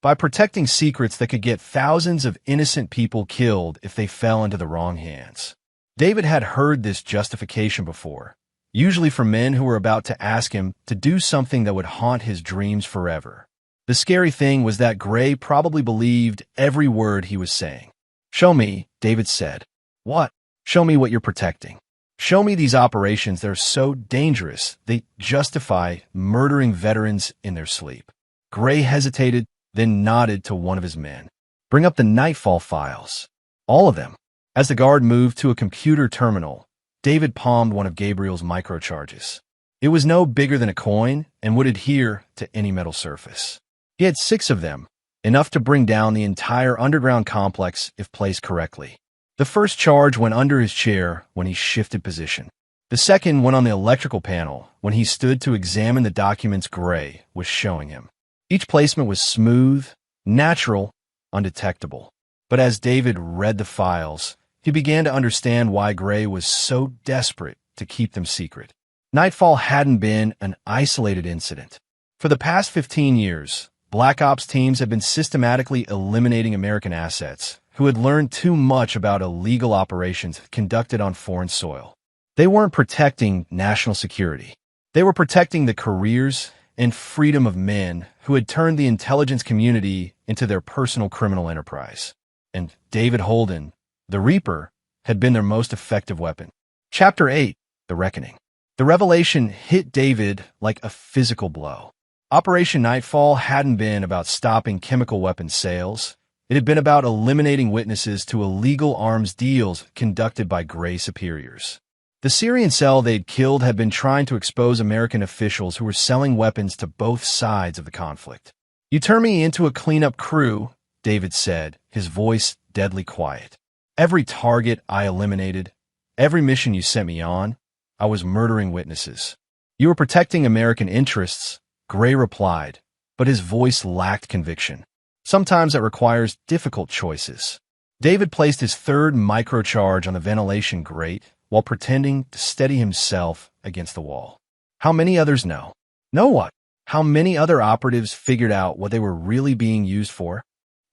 Speaker 1: By protecting secrets that could get thousands of innocent people killed if they fell into the wrong hands." David had heard this justification before, usually from men who were about to ask him to do something that would haunt his dreams forever. The scary thing was that Gray probably believed every word he was saying. "Show me," David said. "What?" "Show me what you're protecting. Show me these operations that are so dangerous they justify murdering veterans in their sleep." Gray hesitated, then nodded to one of his men. "Bring up the Nightfall files. All of them." As the guard moved to a computer terminal, David palmed one of Gabriel's microcharges. It was no bigger than a coin and would adhere to any metal surface. He had 6 of them, enough to bring down the entire underground complex if placed correctly. The first charge went under his chair when he shifted position. The second went on the electrical panel when he stood to examine the documents Gray was showing him. Each placement was smooth, natural, undetectable. But as David read the files, he began to understand why Gray was so desperate to keep them secret. Nightfall hadn't been an isolated incident. For the past 15 years, Black Ops teams have been systematically eliminating American assets who had learned too much about illegal operations conducted on foreign soil. They weren't protecting national security. They were protecting the careers and freedom of men who had turned the intelligence community into their personal criminal enterprise. And David Holden, the Reaper, had been their most effective weapon. Chapter 8, The Reckoning. The revelation hit David like a physical blow. Operation Nightfall hadn't been about stopping chemical weapons sales. It had been about eliminating witnesses to illegal arms deals conducted by Gray superiors. The Syrian cell they'd killed had been trying to expose American officials who were selling weapons to both sides of the conflict. "You turn me into a cleanup crew," David said, his voice deadly quiet. "Every target I eliminated, every mission you sent me on, I was murdering witnesses. You were protecting American interests," Gray replied, but his voice lacked conviction. "Sometimes it requires difficult choices." David placed his third microcharge on the ventilation grate while pretending to steady himself against the wall. How many others know? Know what? How many other operatives figured out what they were really being used for?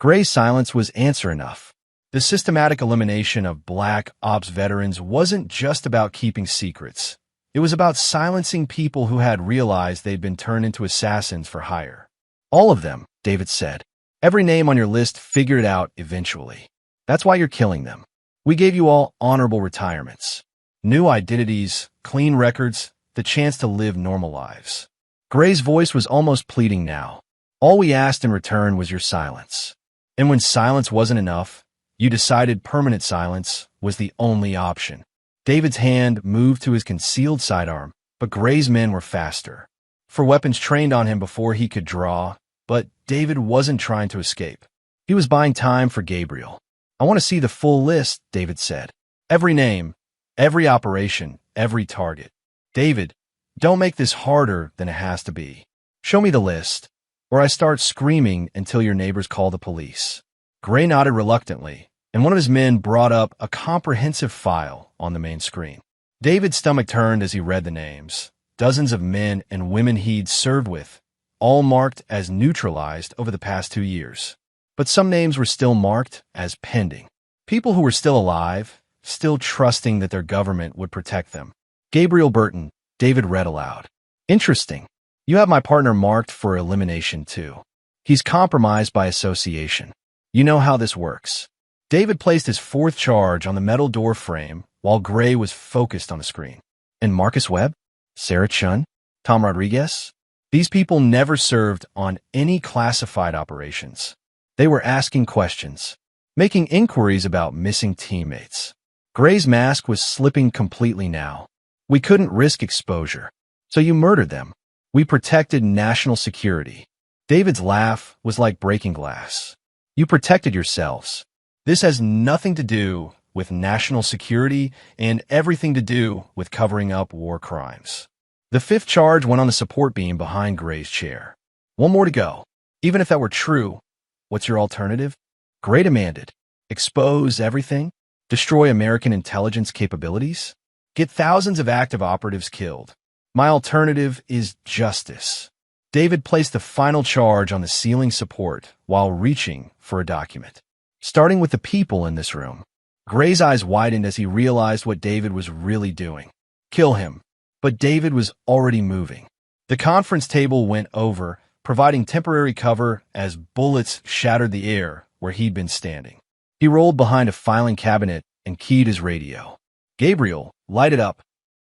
Speaker 1: Gray's silence was answer enough. The systematic elimination of Black Ops veterans wasn't just about keeping secrets. It was about silencing people who had realized they'd been turned into assassins for hire. "All of them," David said. "Every name on your list figured it out eventually. That's why you're killing them. We gave you all honorable retirements. New identities, clean records, the chance to live normal lives." Gray's voice was almost pleading now. "All we asked in return was your silence. And when silence wasn't enough, you decided permanent silence was the only option." David's hand moved to his concealed sidearm, but Gray's men were faster. For weapons trained on him before he could draw, but David wasn't trying to escape. He was buying time for Gabriel. "I want to see the full list," David said. "Every name, every operation, every target." "David, don't make this harder than it has to be. Show me the list, or I start screaming until your neighbors call the police." Gray nodded reluctantly, and one of his men brought up a comprehensive file on the main screen. David's stomach turned as he read the names. Dozens of men and women he'd served with, all marked as neutralized over the past 2 years. But some names were still marked as pending. People who were still alive, still trusting that their government would protect them. "Gabriel Burton," David read aloud. "Interesting. You have my partner marked for elimination too. He's compromised by association. You know how this works." David placed his fourth charge on the metal door frame while Gray was focused on the screen. "And Marcus Webb? Sarah Chun? Tom Rodriguez?" These people never served on any classified operations. They were asking questions, making inquiries about missing teammates. Gray's mask was slipping completely now. "We couldn't risk exposure, so you murdered them. We protected national security." David's laugh was like breaking glass. "You protected yourselves. This has nothing to do with national security and everything to do with covering up war crimes." The fifth charge went on the support beam behind Gray's chair. "One more to go. Even if that were true, what's your alternative?" Gray demanded. "Expose everything? Destroy American intelligence capabilities? Get thousands of active operatives killed? My alternative is justice." David placed the final charge on the ceiling support while reaching for a document. "Starting with the people in this room." Gray's eyes widened as he realized what David was really doing. Kill him. But David was already moving. The conference table went over, providing temporary cover as bullets shattered the air where he'd been standing. He rolled behind a filing cabinet and keyed his radio. "Gabriel, light it up."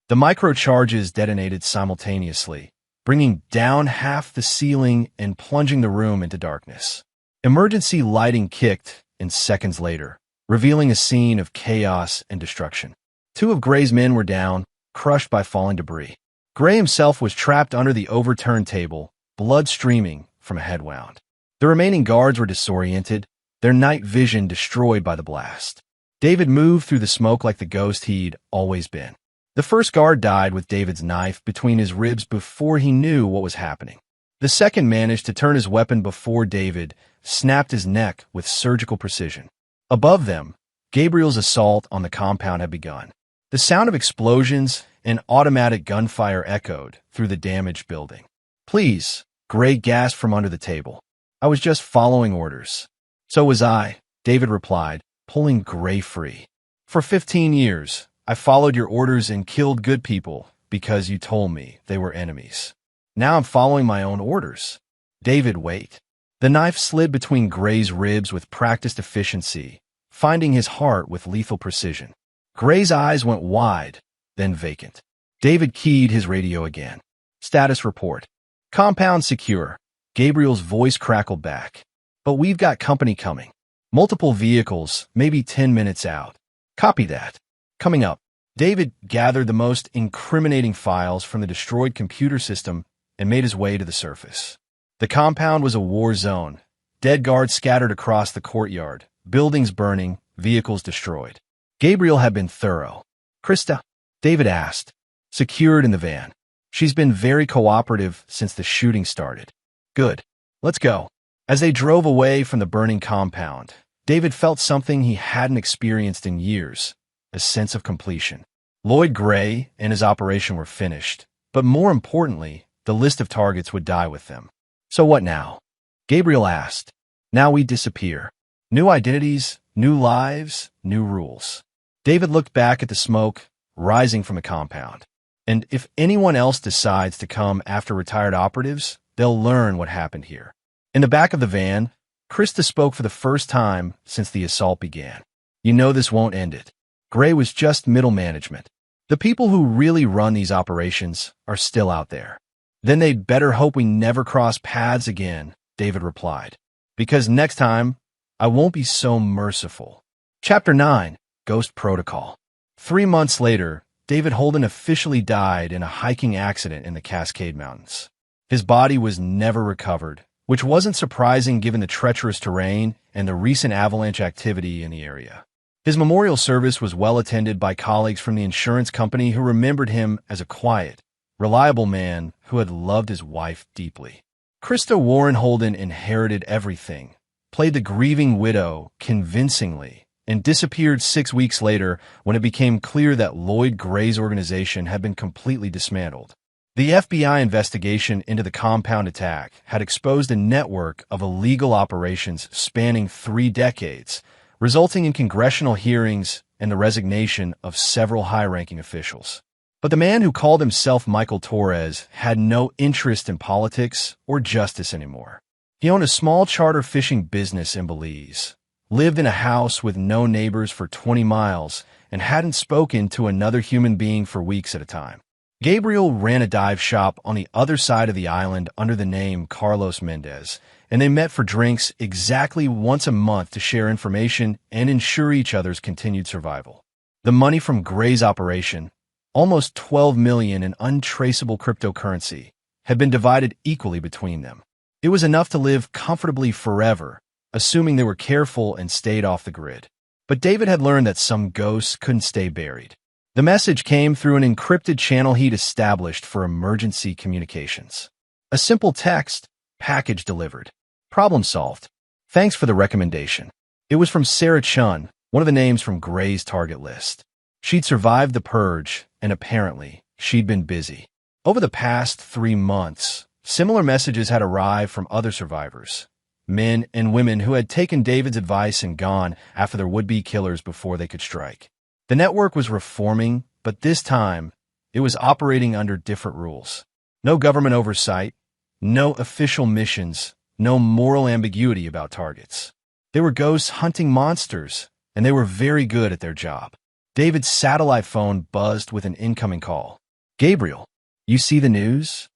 Speaker 1: The microcharges detonated simultaneously, bringing down half the ceiling and plunging the room into darkness. Emergency lighting kicked, and seconds later, revealing a scene of chaos and destruction. 2 of Gray's men were down, crushed by falling debris. Gray himself was trapped under the overturned table, blood streaming from a head wound. The remaining guards were disoriented, their night vision destroyed by the blast. David moved through the smoke like the ghost he'd always been. The first guard died with David's knife between his ribs before he knew what was happening. The second managed to turn his weapon before David snapped his neck with surgical precision. Above them, Gabriel's assault on the compound had begun. The sound of explosions and automatic gunfire echoed through the damaged building. "Please," Gray gasped from under the table. "I was just following orders." "So was I," David replied, pulling Gray free. "For 15 years, I followed your orders and killed good people because you told me they were enemies. Now I'm following my own orders." "David, wait." The knife slid between Gray's ribs with practiced efficiency, finding his heart with lethal precision. Gray's eyes went wide, then vacant. David keyed his radio again. "Status report. Compound secure." Gabriel's voice crackled back. "But we've got company coming. Multiple vehicles, maybe 10 minutes out." "Copy that. Coming up." David gathered the most incriminating files from the destroyed computer system and made his way to the surface. The compound was a war zone. Dead guards scattered across the courtyard, buildings burning, vehicles destroyed. Gabriel had been thorough. "Krista?" David asked. "Secured in the van. She's been very cooperative since the shooting started." "Good. Let's go." As they drove away from the burning compound, David felt something he hadn't experienced in years, a sense of completion. Lloyd Gray and his operation were finished, but more importantly, the list of targets would die with them. "So what now?" Gabriel asked. "Now we disappear. New identities, new lives, new rules." David looked back at the smoke rising from the compound. "And if anyone else decides to come after retired operatives, they'll learn what happened here." In the back of the van, Krista spoke for the first time since the assault began. "You know this won't end it. Gray was just middle management. The people who really run these operations are still out there." "Then they'd better hope we never cross paths again," David replied. "Because next time, I won't be so merciful." Chapter 9, Ghost Protocol. 3 months later, David Holden officially died in a hiking accident in the Cascade Mountains. His body was never recovered, which wasn't surprising given the treacherous terrain and the recent avalanche activity in the area. His memorial service was well attended by colleagues from the insurance company who remembered him as a quiet, reliable man who had loved his wife deeply. Krista Warren Holden inherited everything, played the grieving widow convincingly, and disappeared 6 weeks later when it became clear that Lloyd Gray's organization had been completely dismantled. The FBI investigation into the compound attack had exposed a network of illegal operations spanning 3 decades, resulting in congressional hearings and the resignation of several high-ranking officials. But the man who called himself Michael Torres had no interest in politics or justice anymore. He owned a small charter fishing business in Belize, lived in a house with no neighbors for 20 miles, and hadn't spoken to another human being for weeks at a time. Gabriel ran a dive shop on the other side of the island under the name Carlos Mendez, and they met for drinks exactly once a month to share information and ensure each other's continued survival. The money from Gray's operation, almost $12 million in untraceable cryptocurrency, had been divided equally between them. It was enough to live comfortably forever, assuming they were careful and stayed off the grid. But David had learned that some ghosts couldn't stay buried. The message came through an encrypted channel he'd established for emergency communications. A simple text, package delivered. Problem solved. Thanks for the recommendation. It was from Sarah Chun, one of the names from Gray's target list. She'd survived the purge, and apparently, she'd been busy. Over the past 3 months, similar messages had arrived from other survivors, men and women who had taken David's advice and gone after their would-be killers before they could strike. The network was reforming, but this time, it was operating under different rules. No government oversight, no official missions, no moral ambiguity about targets. They were ghosts hunting monsters, and they were very good at their job. David's satellite phone buzzed with an incoming call. "Gabriel, you see the news?"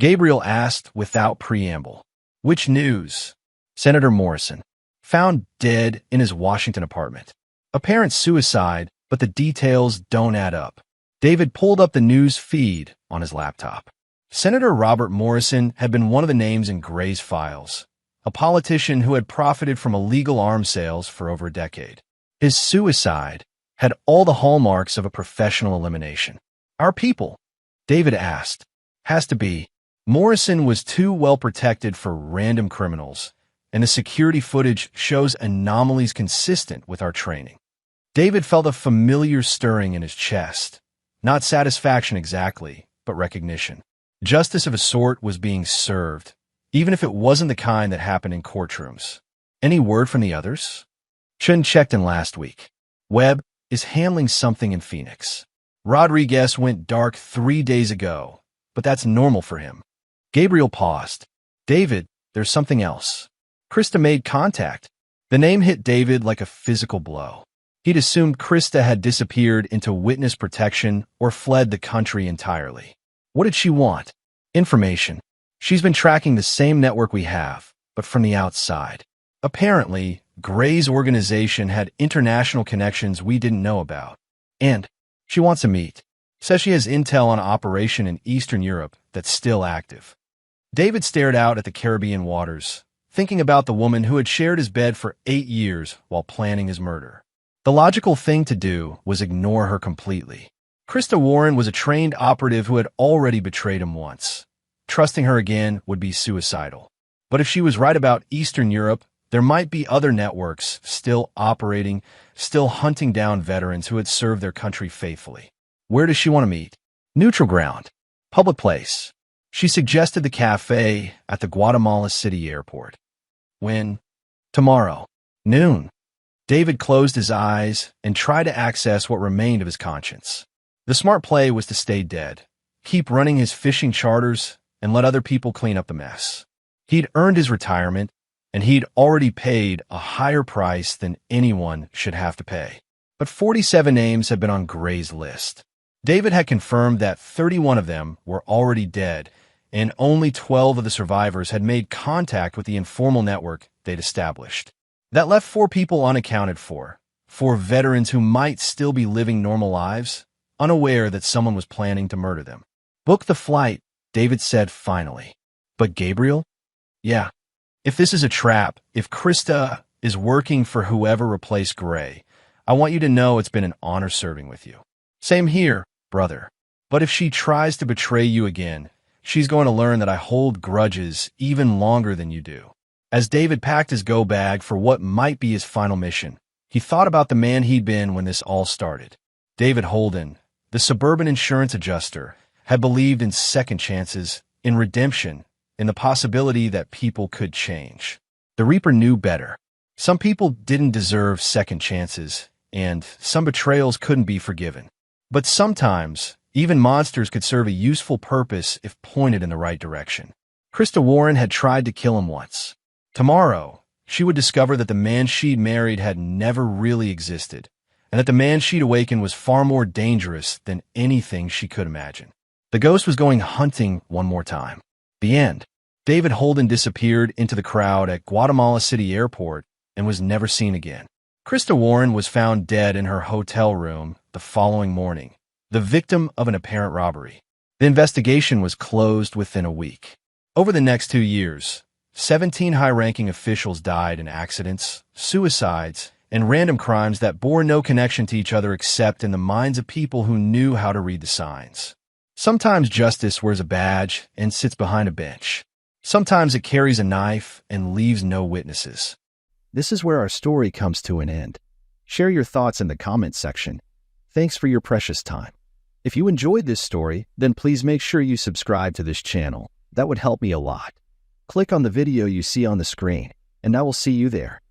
Speaker 1: Gabriel asked without preamble. "Which news?" "Senator Morrison. Found dead in his Washington apartment. Apparent suicide, but the details don't add up." David pulled up the news feed on his laptop. Senator Robert Morrison had been one of the names in Gray's files, a politician who had profited from illegal arms sales for over a decade. His suicide had all the hallmarks of a professional elimination. Our people? David asked. Has to be. Morrison was too well protected for random criminals, and the security footage shows anomalies consistent with our training. David felt a familiar stirring in his chest. Not satisfaction exactly, but recognition. Justice of a sort was being served, even if it wasn't the kind that happened in courtrooms. Any word from the others? Chen checked in last week. Webb is handling something in Phoenix. Rodriguez went dark 3 days ago, but that's normal for him. Gabriel paused. David, there's something else. Krista made contact. The name hit David like a physical blow. He'd assumed Krista had disappeared into witness protection or fled the country entirely. What did she want? Information. She's been tracking the same network we have, but from the outside. Apparently, Gray's organization had international connections we didn't know about. And she wants a meet. Says she has intel on an operation in Eastern Europe that's still active. David stared out at the Caribbean waters, thinking about the woman who had shared his bed for 8 years while planning his murder. The logical thing to do was ignore her completely. Krista Warren was a trained operative who had already betrayed him once. Trusting her again would be suicidal. But if she was right about Eastern Europe, there might be other networks still operating, still hunting down veterans who had served their country faithfully. Where does she want to meet? Neutral ground. Public place. She suggested the cafe at the Guatemala City airport. When? Tomorrow. Noon. David closed his eyes and tried to access what remained of his conscience. The smart play was to stay dead, keep running his fishing charters, and let other people clean up the mess. He'd earned his retirement, and he'd already paid a higher price than anyone should have to pay. But 47 names had been on Gray's list. David had confirmed that 31 of them were already dead, and only 12 of the survivors had made contact with the informal network they'd established. That left 4 people unaccounted for, 4 veterans who might still be living normal lives, unaware that someone was planning to murder them. Book the flight, David said finally. But Gabriel? Yeah. If this is a trap, if Krista is working for whoever replaced Gray, I want you to know it's been an honor serving with you. Same here, brother. But if she tries to betray you again, she's going to learn that I hold grudges even longer than you do. As David packed his go bag for what might be his final mission, he thought about the man he'd been when this all started. David Holden, the suburban insurance adjuster, had believed in second chances, in redemption, in the possibility that people could change. The Reaper knew better. Some people didn't deserve second chances, and some betrayals couldn't be forgiven. But sometimes, even monsters could serve a useful purpose if pointed in the right direction. Krista Warren had tried to kill him once. Tomorrow, she would discover that the man she'd married had never really existed, and that the man she'd awakened was far more dangerous than anything she could imagine. The ghost was going hunting one more time. The end. David Holden disappeared into the crowd at Guatemala City Airport and was never seen again. Krista Warren was found dead in her hotel room the following morning, the victim of an apparent robbery. The investigation was closed within a week. Over the next 2 years, 17 high-ranking officials died in accidents, suicides, and random crimes that bore no connection to each other except in the minds of people who knew how to read the signs. Sometimes justice wears a badge and sits behind a bench. Sometimes it carries a knife and leaves no witnesses.
Speaker 2: This is where our story comes to an end. Share your thoughts in the comments section. Thanks for your precious time. If you enjoyed this story, then please make sure you subscribe to this channel. That would help me a lot. Click on the video you see on the screen, and I will see you there.